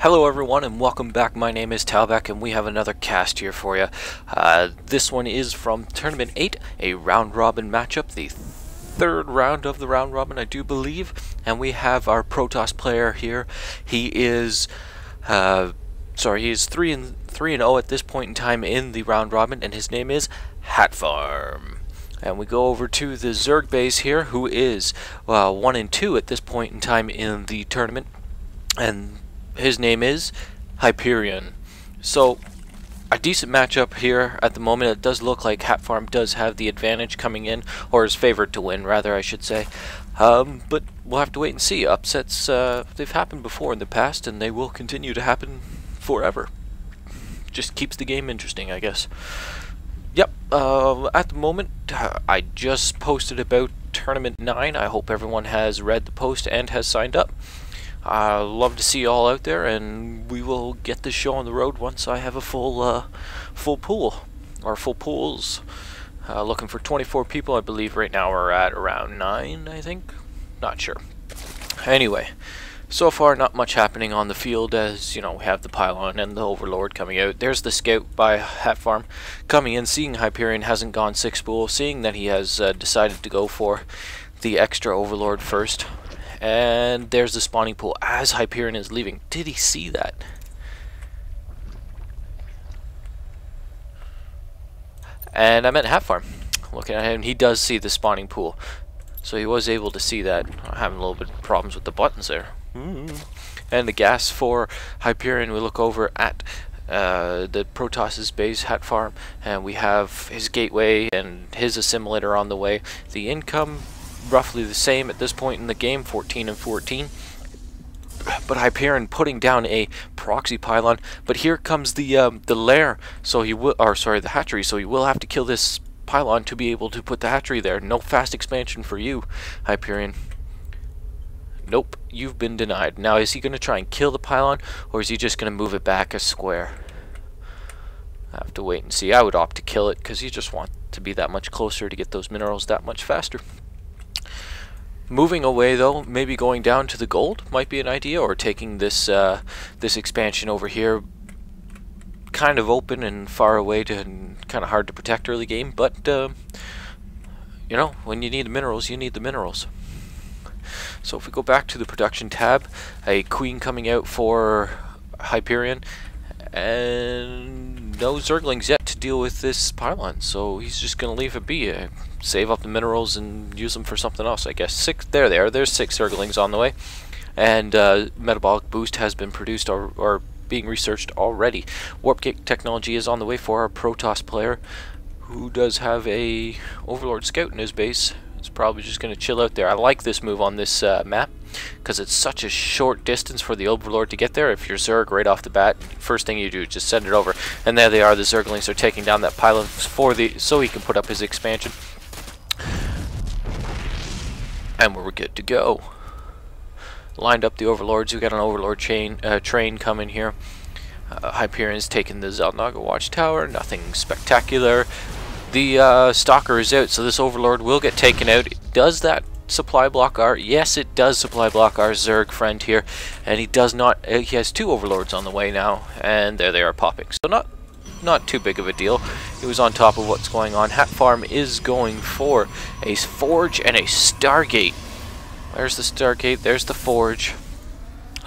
Hello everyone and welcome back. My name is Talbak and we have another cast here for you. This one is from Tournament 8, a round robin matchup, the third round of the round robin I do believe. And we have our Protoss player here. He is, he is 3-0 at this point in time in the round robin, and his name is Hatfarm. And we go over to the Zerg base here, who is 1-2 at this point in time in the tournament, and his name is Hyperion. So a decent matchup here at the moment. It does look like Hatfarm does have the advantage coming in, or is favored to win rather I should say, but we'll have to wait and see. Upsets, they've happened before in the past and they will continue to happen forever. Just keeps the game interesting, I guess. Yep, at the moment I just posted about Tournament 9. I hope everyone has read the post and has signed up. Love to see you all out there, and we will get this show on the road once I have a full pool, or full pools. Looking for 24 people, I believe. Right now we're at around 9, I think. Not sure. Anyway, so far not much happening on the field, as you know, we have the pylon and the overlord coming out. There's the scout by Hatfarm coming in, seeing Hyperion hasn't gone 6 spool, seeing that he has decided to go for the extra overlord first. And there's the spawning pool as Hyperion is leaving. Did he see that? And I meant Hatfarm. Looking at him, he does see the spawning pool. So he was able to see that. I'm having a little bit of problems with the buttons there. And the gas for Hyperion, we look over at the Protoss's base, Hatfarm, and we have his gateway and his assimilator on the way. The income roughly the same at this point in the game, 14 and 14. But Hyperion putting down a proxy pylon. But here comes the lair, so he will, or sorry, the hatchery. So he will have to kill this pylon to be able to put the hatchery there. No fast expansion for you, Hyperion. Nope, you've been denied. Now, is he going to try and kill the pylon, or is he just going to move it back a square? I have to wait and see. I would opt to kill it because you just want to be that much closer to get those minerals that much faster. Moving away though, maybe going down to the gold might be an idea, or taking this this expansion over here, kind of open and far away and kind of hard to protect early game. But you know, when you need the minerals, you need the minerals. So if we go back to the production tab, a queen coming out for Hyperion, and no Zerglings yet to deal with this pylon, so he's just going to leave it be. Save up the minerals and use them for something else, I guess. There they are. There's 6 Zerglings on the way, and metabolic boost has been produced or being researched already. Warp gate technology is on the way for our Protoss player, who does have a Overlord Scout in his base. It's probably just going to chill out there. I like this move on this map because it's such a short distance for the Overlord to get there. If you're Zerg right off the bat, first thing you do is just send it over, and there they are. The Zerglings are taking down that pylon so he can put up his expansion. And we're good to go. Lined up the overlords. We got an overlord train coming here. Hyperion's taking the Zelnaga watchtower. Nothing spectacular. The stalker is out, so this overlord will get taken out. Does that supply block our? Yes, it does supply block our Zerg friend here, and he does not. He has 2 overlords on the way now, and there they are popping. So not too big of a deal. He was on top of what's going on. Hatfarm is going for a forge and a Stargate. There's the Stargate, there's the forge.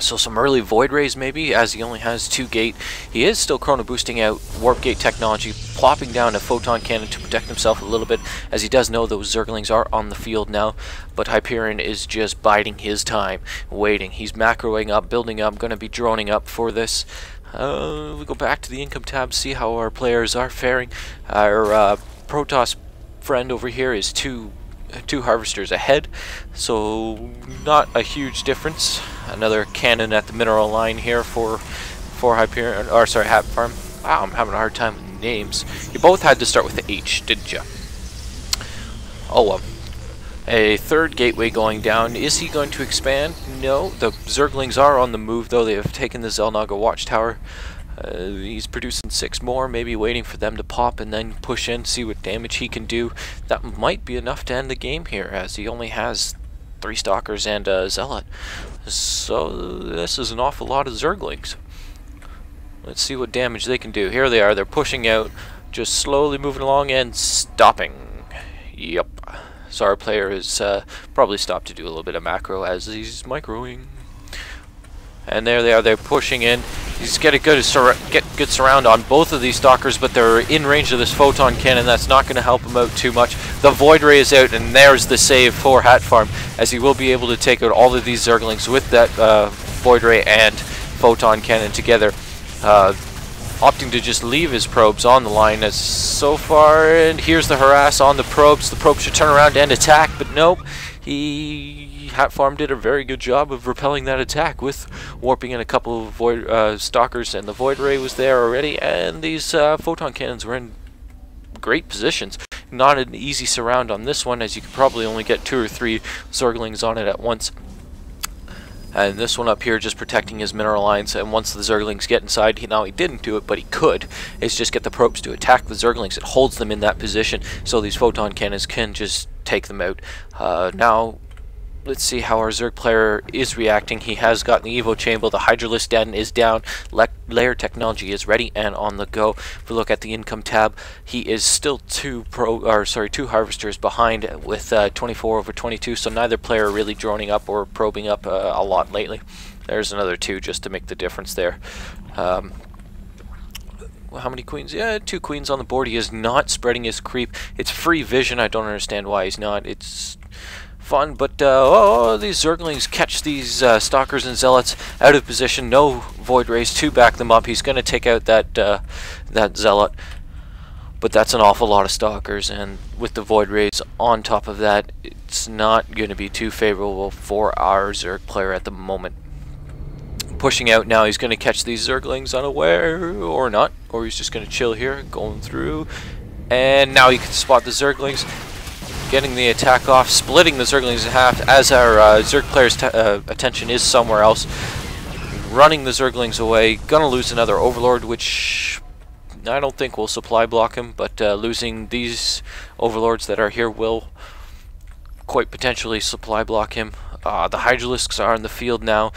So some early void rays maybe, as he only has 2 gate. He is still chrono boosting out warp gate technology, plopping down a photon cannon to protect himself a little bit, as he does know those Zerglings are on the field now. But Hyperion is just biding his time, waiting. He's macroing up, building up, going to be droning up for this. We go back to the income tab, see how our players are faring. Our Protoss friend over here is two harvesters ahead, so not a huge difference. Another cannon at the mineral line here for Hyperion, or sorry, Hatfarm. Wow, I'm having a hard time with names. You both had to start with the H, didn't you? Oh well. A 3rd gateway going down. Is he going to expand? No. The Zerglings are on the move, though. They have taken the Zelnaga watchtower. He's producing 6 more, maybe waiting for them to pop and then push in, see what damage he can do. That might be enough to end the game here, as he only has 3 Stalkers and a Zealot. So this is an awful lot of Zerglings. Let's see what damage they can do. Here they are. They're pushing out, just slowly moving along and stopping. Yep. So our player has probably stopped to do a little bit of macro as he's microing. And there they are. They're pushing in. He's got a good surround on both of these stalkers, but they're in range of this photon cannon. That's not going to help him out too much. The void ray is out, and there's the save for Hatfarm, as he will be able to take out all of these zerglings with that void ray and photon cannon together. Opting to just leave his probes on the line as so far, and here's the harass on the probes. The probes should turn around and attack, but nope. Hatfarm did a very good job of repelling that attack with warping in a couple of void stalkers, and the void ray was there already, and these photon cannons were in great positions. Not an easy surround on this one, as you could probably only get 2 or 3 zerglings on it at once. And this one up here just protecting his mineral lines, and once the zerglings get inside, now he didn't do it, but he could, is just get the probes to attack the zerglings. It holds them in that position, so these photon cannons can just take them out. Now, let's see how our Zerg player is reacting. He has gotten the Evo Chamber, the Hydralisk Den is down, Layer Technology is ready and on the go. If we look at the income tab, he is still 2 harvesters behind with 24/22, so neither player really droning up or probing up a lot lately. There's another 2 just to make the difference there. How many queens? Yeah, 2 queens on the board. He is not spreading his creep. It's free vision. I don't understand why he's not. It's fun, but these zerglings catch these stalkers and zealots out of position. No void rays to back them up. He's going to take out that zealot, but that's an awful lot of stalkers, and with the void rays on top of that, it's not going to be too favorable for our Zerg player at the moment. Pushing out now, he's going to catch these zerglings unaware, or not, or he's just going to chill here, going through, and now he can spot the zerglings. Getting the attack off, splitting the zerglings in half as our Zerg player's attention is somewhere else. Running the zerglings away, gonna lose another overlord, which I don't think will supply block him, but losing these overlords that are here will quite potentially supply block him. The Hydralisks are in the field now.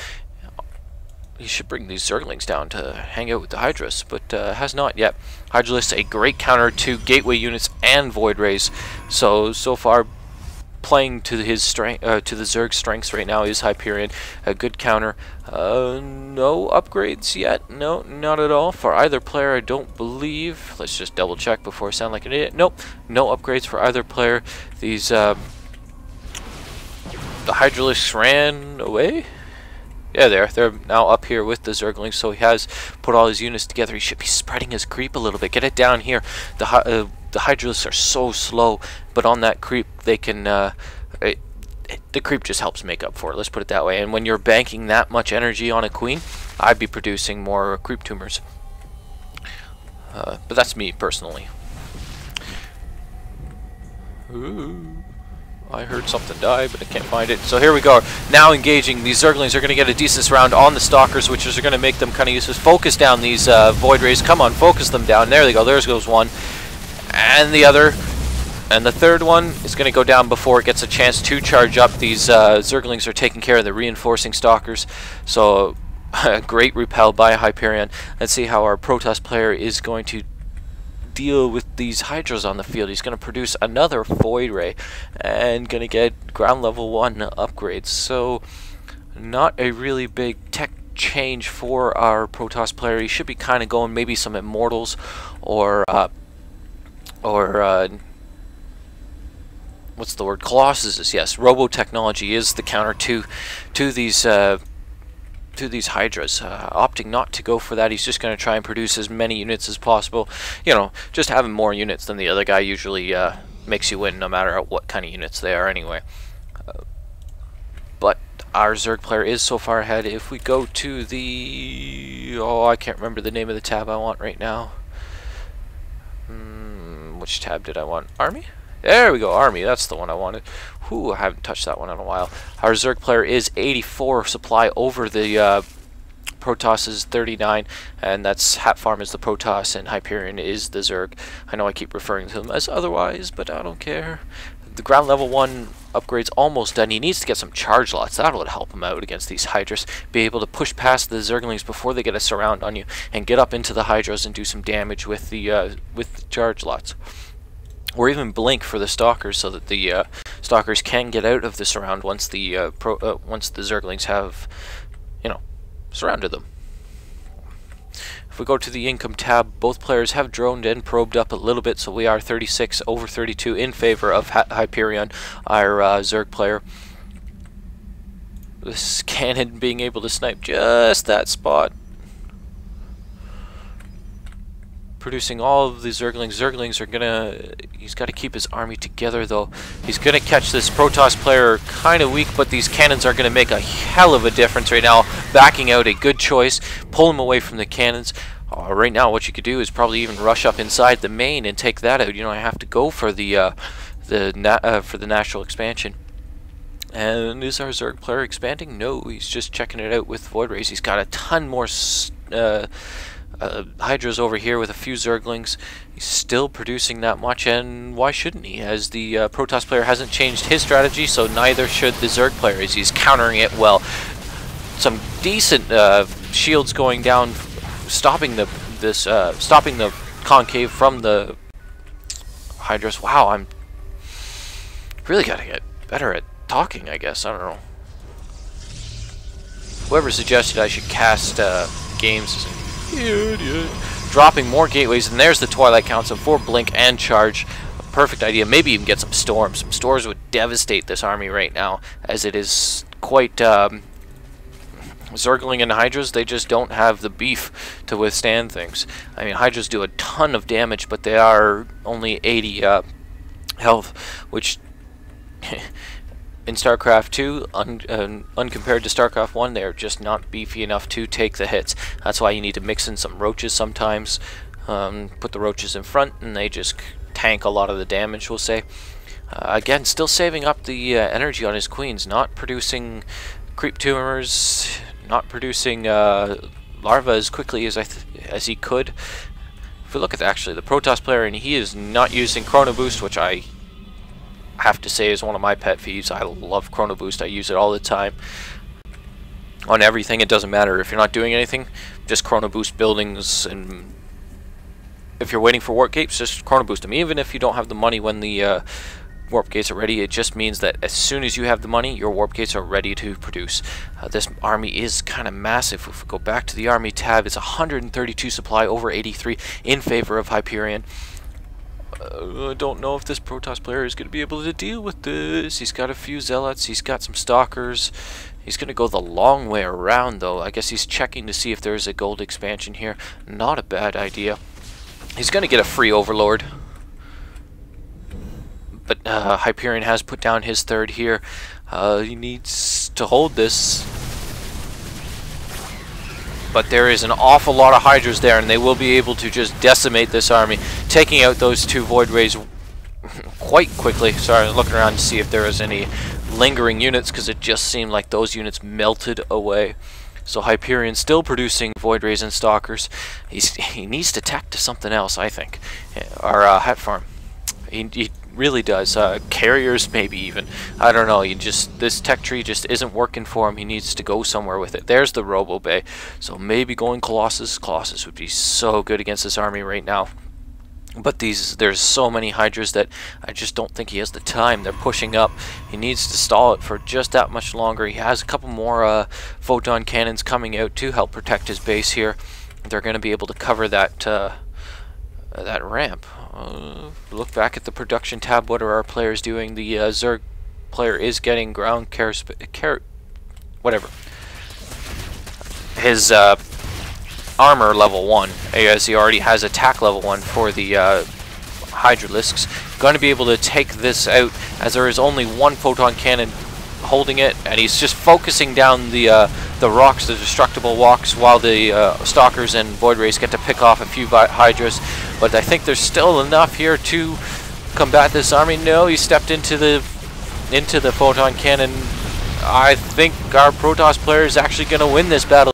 He should bring these zerglings down to hang out with the Hydras, but has not yet. Hydralisk, a great counter to gateway units and void rays. So far, playing to his strength, to the Zerg strengths right now is Hyperion. A good counter. No upgrades yet. No, not at all for either player. I don't believe. Let's just double check before I sound like an idiot. Nope, no upgrades for either player. These the Hydralisks ran away. Yeah, they're now up here with the zerglings, so he has put all his units together. He should be spreading his creep a little bit. Get it down here. The Hydralisks are so slow, but on that creep, they can... the creep just helps make up for it, let's put it that way. And when you're banking that much energy on a queen, I'd be producing more creep tumors. But that's me, personally. Ooh. I heard something die, but I can't find it. So here we go. Now engaging. These zerglings are going to get a decent round on the stalkers, which is going to make them kind of useless. Focus down these void rays. Come on, focus them down. There they go. There goes one. And the other. And the third one is going to go down before it gets a chance to charge up. These zerglings are taking care of the reinforcing stalkers. So, great repel by Hyperion. Let's see how our Protoss player is going to deal with these Hydras on the field. He's going to produce another void ray and going to get ground level 1 upgrades. So not a really big tech change for our Protoss player. He should be kind of going maybe some immortals or what's the word? Colossuses. Yes, robo technology is the counter to these Hydras. Opting not to go for that, he's just going to try and produce as many units as possible. You know, just having more units than the other guy usually makes you win, no matter what kind of units they are anyway. But our Zerg player is so far ahead. If we go to the... oh, I can't remember the name of the tab I want right now. Which tab did I want? Army? There we go, Army. That's the one I wanted. Whew, I haven't touched that one in a while. Our Zerg player is 84 supply over the Protoss is 39, and that's Hatfarm is the Protoss and Hyperion is the Zerg. I know I keep referring to them as otherwise, but I don't care. the ground level 1 upgrade's almost done. He needs to get some charge lots. That'll help him out against these Hydras. Be able to push past the Zerglings before they get a surround on you, and get up into the Hydras and do some damage with the charge lots. Or even blink for the Stalkers, so that the Stalkers can get out of the surround once the Zerglings have, you know, surrounded them. If we go to the income tab, both players have droned and probed up a little bit, so we are 36 over 32 in favor of Hyperion, our Zerg player. This cannon being able to snipe just that spot. Producing all of the Zerglings. Zerglings are gonna... He's got to keep his army together, though. He's gonna catch this Protoss player kind of weak, but these cannons are gonna make a hell of a difference right now. Backing out, a good choice. Pull him away from the cannons. Right now, what you could do is probably even rush up inside the main and take that out. You know, I have to go for the natural expansion. And is our Zerg player expanding? No, he's just checking it out with Void Rays. He's got a ton more Hydras over here with a few Zerglings. He's still producing that much, and why shouldn't he? As the Protoss player hasn't changed his strategy, so neither should the Zerg player, as he's countering it well. Some decent shields going down, stopping the concave from the Hydras. Wow, I'm really gotta get better at talking, I guess. I don't know. Whoever suggested I should cast games is idiot. Dropping more gateways, and there's the Twilight Council for blink and charge. A perfect idea. Maybe even get some storms. Some storms would devastate this army right now, as it is quite Zergling and Hydras. They just don't have the beef to withstand things. I mean, Hydras do a ton of damage, but they are only 80 health, which in StarCraft 2, uncompared to StarCraft 1, they're just not beefy enough to take the hits. That's why you need to mix in some roaches sometimes. Put the roaches in front, and they just tank a lot of the damage, we'll say. Again, still saving up the energy on his queens, not producing creep tumors, not producing larvae as quickly as he could. If we look at actually the Protoss player, and he is not using Chrono Boost, which I have to say is one of my pet peeves. I love Chrono Boost. I use it all the time on everything. It doesn't matter if you're not doing anything, just Chrono Boost buildings, and if you're waiting for warp gates, just Chrono Boost them. Even if you don't have the money when the warp gates are ready, it just means that as soon as you have the money, your warp gates are ready to produce. This army is kind of massive. If we go back to the army tab, it's 132 supply over 83 in favor of Hyperion. I don't know if this Protoss player is going to be able to deal with this. He's got a few Zealots, he's got some Stalkers. He's going to go the long way around, though. I guess he's checking to see if there's a gold expansion here. Not a bad idea. He's going to get a free Overlord. But Hyperion has put down his third here. He needs to hold this. But there is an awful lot of Hydras there, and they will be able to just decimate this army, taking out those two Void Rays quite quickly. Sorry, I'm looking around to see if there is any lingering units, because it just seemed like those units melted away. So Hyperion still producing Void Rays and Stalkers. He needs to tack to something else, I think. Our Hatfarm. He really does. Carriers, maybe even. I don't know. This tech tree just isn't working for him. He needs to go somewhere with it. There's the Robo Bay. So maybe going Colossus. Colossus would be so good against this army right now. But there's so many Hydras that I just don't think he has the time. They're pushing up. He needs to stall it for just that much longer. He has a couple more photon cannons coming out to help protect his base here. They're going to be able to cover that ramp. Look back at the production tab. What are our players doing? The Zerg player is getting ground whatever. His armor level 1, as he already has attack level 1 for the Hydralisks. Going to be able to take this out, as there is only one photon cannon holding it, and he's just focusing down the rocks, the destructible rocks, while the Stalkers and Void Rays get to pick off a few Hydras. But I think there's still enough here to combat this army. No, he stepped into the photon cannon. I think our Protoss player is actually going to win this battle.